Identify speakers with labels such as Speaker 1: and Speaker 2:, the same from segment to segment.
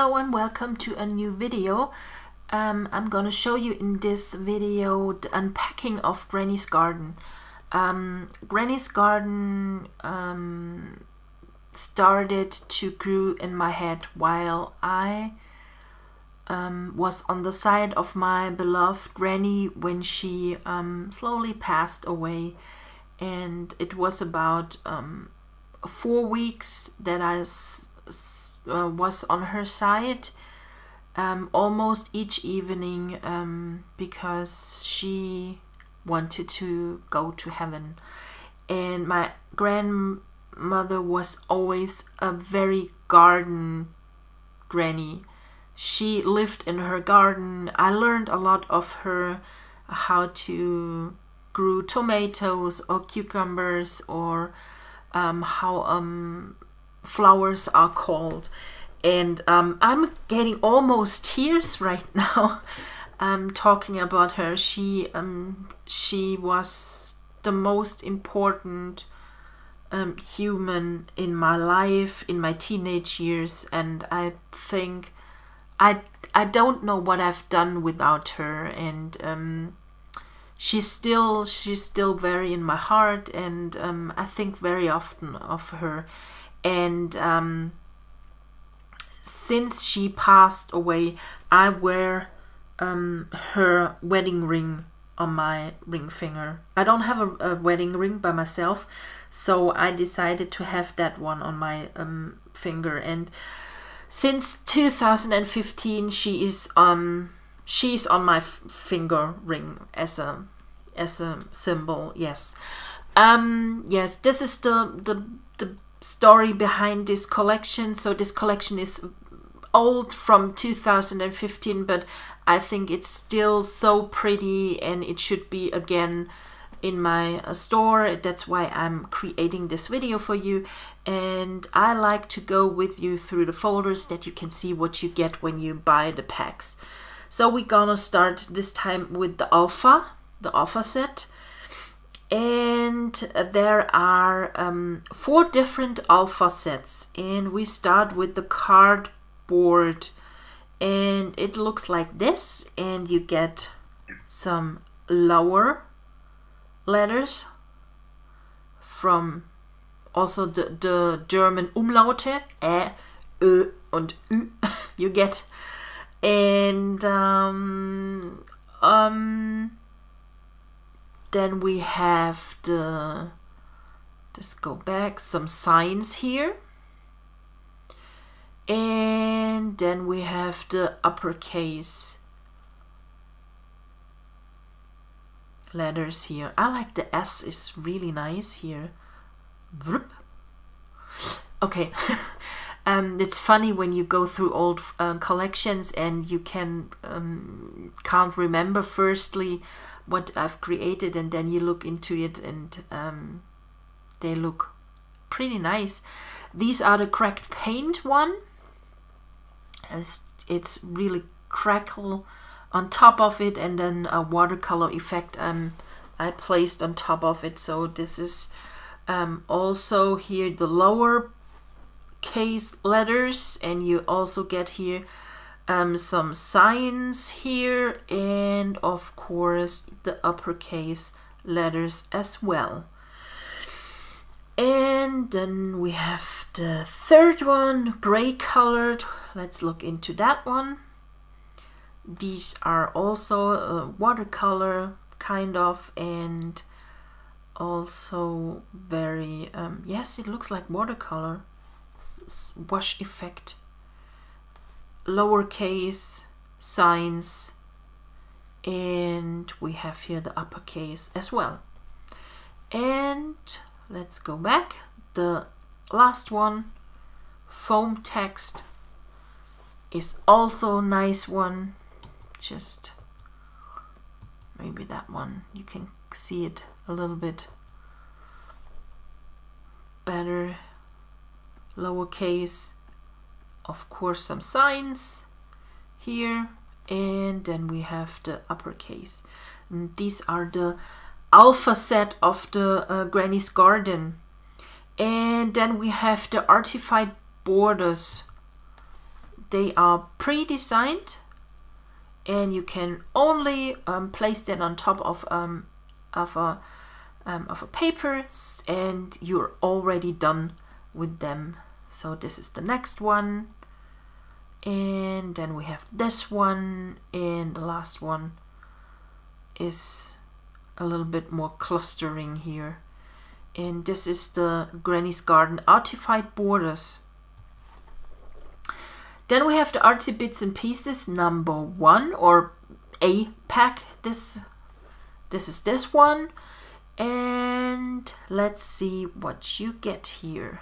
Speaker 1: Hello and welcome to a new video. I'm gonna show you in this video the unpacking of Granny's garden. Granny's garden started to grow in my head while I was on the side of my beloved Granny when she slowly passed away, and it was about 4 weeks that I was on her side almost each evening because she wanted to go to heaven. And my grandmother was always a very garden granny. She lived in her garden. I learned a lot of her, how to grow tomatoes or cucumbers, or how flowers are called. And I'm getting almost tears right now talking about her. She was the most important human in my life, in my teenage years, and I think I don't know what I've done without her. And she's still very in my heart, and I think very often of her. And since she passed away, I wear her wedding ring on my ring finger. I don't have a wedding ring by myself, so I decided to have that one on my finger. And since 2015, she's on my finger ring as a symbol. Yes, yes. This is the story behind this collection. So this collection is old, from 2015, but I think it's still so pretty, and it should be again in my store. That's why I'm creating this video for you, and I like to go with you through the folders that you can see what you get when you buy the packs. So we're gonna start this time with the alpha set. And there are 4 different alpha sets, and we start with the cardboard, and it looks like this. And you get some lower letters from also the German Umlaute, Ä, Ö und Ü you get. And then we have just go back, some signs here. And then we have the uppercase letters here. I like the S, is really nice here. Okay. It's funny when you go through old collections and you can't remember firstly what I've created, and then you look into it, and they look pretty nice. These are the cracked paint one. It's really crackle on top of it, and then a watercolor effect I placed on top of it. So this is also here the lower case letters, and you also get here some signs here, and of course the uppercase letters as well. And then we have the third one, gray colored. Let's look into that one. These are also watercolor kind of, and also very yes, it looks like watercolor, wash effect. Lowercase signs, and we have here the uppercase as well. And let's go back. The last one, foam text, is also a nice one. Just maybe that one, you can see it a little bit better. Lowercase, of course, some signs here, and then we have the uppercase. And these are the alpha set of the Granny's garden. And then we have the artified borders they are pre-designed, and you can only place them on top of a paper, and you're already done with them. So this is the next one, and then we have this one, and the last one is a little bit more clustering here. And this is the Granny's Garden Artified Borders. Then we have the Artsy Bits and Pieces number 1, or A pack. This is this one. And let's see what you get here.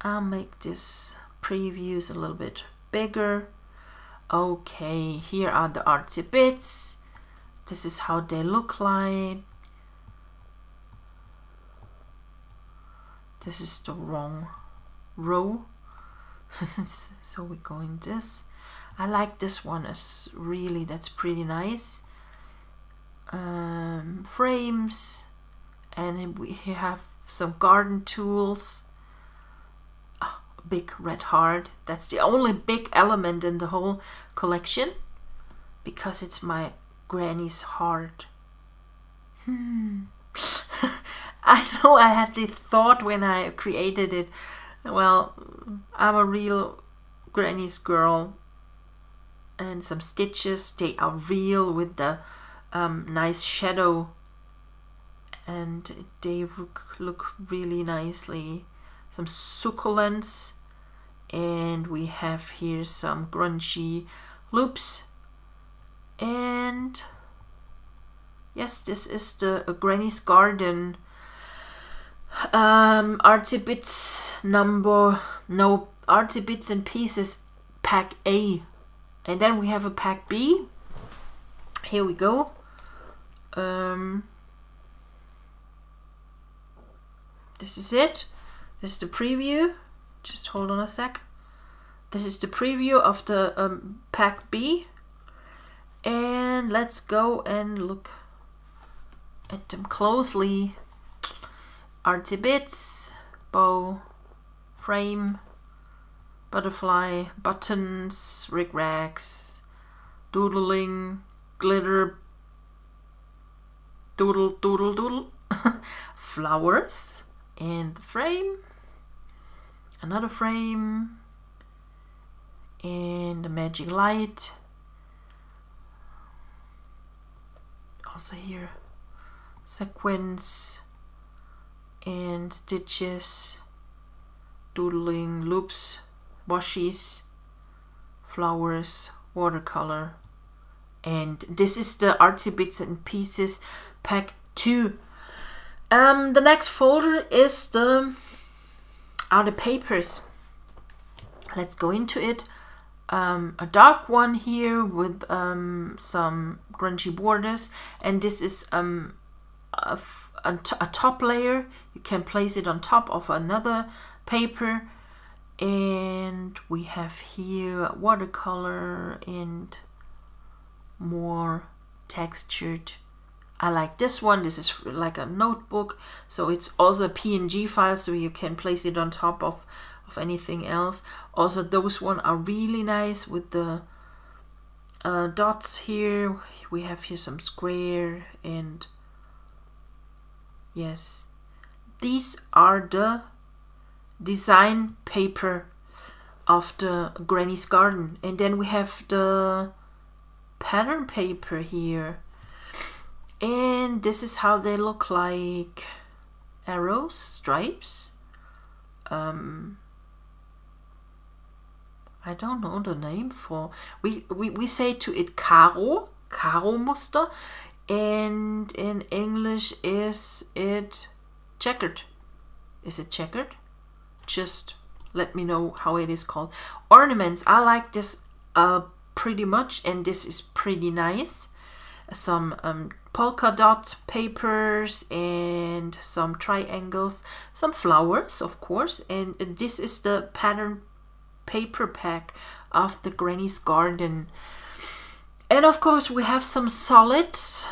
Speaker 1: I'll make this previews a little bit bigger. Okay, here are the Artsy Bits. This is how they look like. This is the wrong row. So we're going this. I like this one as really, that's pretty nice. Frames, and we have some garden tools. Oh, big red heart. That's the only big element in the whole collection, because it's my granny's heart. I know I had the thought when I created it, well, I'm a real granny's girl, and some stitches, they are real with the nice shadow, and they look really nicely. Some succulents, and we have here some grungy loops, and yes, this is the Granny's Garden Artsy Bits Artsy Bits and Pieces pack A. And then we have a pack B. Here we go. This is it. This is the preview. Just hold on a sec. This is the preview of the pack B. And let's go and look at them closely. Artsy Bits, bow, frame, butterfly, buttons, rig-rags, doodling, glitter, doodle, flowers, and the frame, another frame, and the magic light. Also here, sequins, and stitches, doodling, loops, washies, flowers, watercolor. And this is the Artsy Bits and Pieces pack 2. The next folder is the papers. Let's go into it. A dark one here with some grungy borders, and this is a top layer. You can place it on top of another paper, and we have here watercolor and more textured. I like this one. This is like a notebook, so it's also a PNG file, so you can place it on top of anything else. Also, those one are really nice with the dots here. We have here some square, and yes, these are the design paper of the Granny's Garden. And then we have the pattern paper here, and this is how they look like. Arrows, stripes, I don't know the name for, we say to it Karo muster, and in English is it checkered. Is it checkered? Just let me know how it is called. Ornaments, I like this pretty much, and this is pretty nice. Some polka dot papers and some triangles, some flowers, of course. And this is the pattern paper pack of the Granny's Garden. And of course we have some solids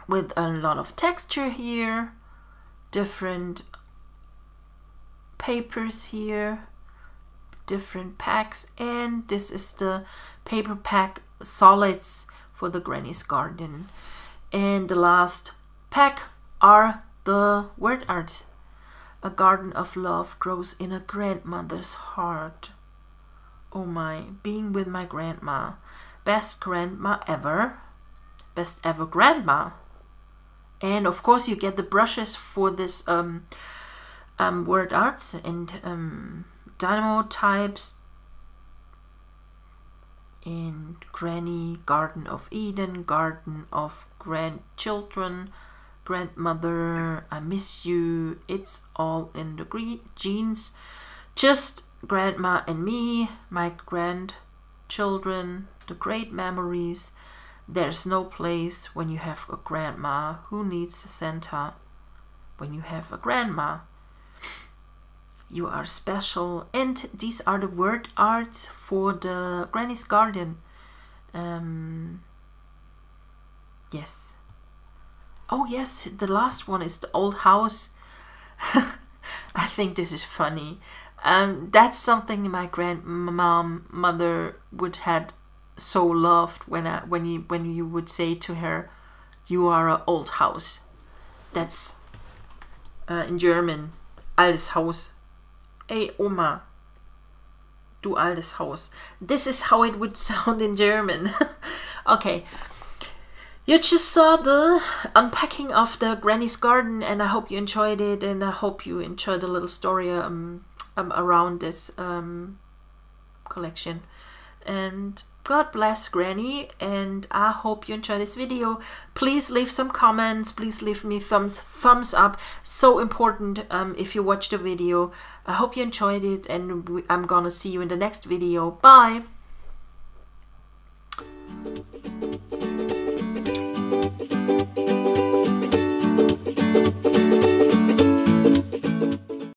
Speaker 1: with a lot of texture here, different papers here, different packs, and this is the paper pack solids for the Granny's Garden. And the last pack are the word arts. A garden of love grows in a grandmother's heart. Oh my, being with my grandma. Best grandma ever. Best ever grandma. And of course you get the brushes for this word arts and dynamo types in Granny, Garden of Eden, Garden of Grandchildren, Grandmother, I miss you, it's all in the genes. Just grandma and me, my grandchildren, the great memories. There's no place when you have a grandma. Who needs a Santa when you have a grandma? You are special. And these are the word arts for the Granny's Garden. Yes. Oh yes, the last one is the old house. I think this is funny. That's something my grandmother would had so loved when you would say to her, "You are an old house." That's in German, altes Haus. Ey Oma, du altes Haus. This is how it would sound in German. Okay. You just saw the unpacking of the Granny's Garden, and I hope you enjoyed it, and I hope you enjoyed the little story around this collection. And God bless Granny, and I hope you enjoy this video. Please leave some comments, please leave me thumbs up, so important if you watch the video. I hope you enjoyed it, and I'm gonna see you in the next video. Bye!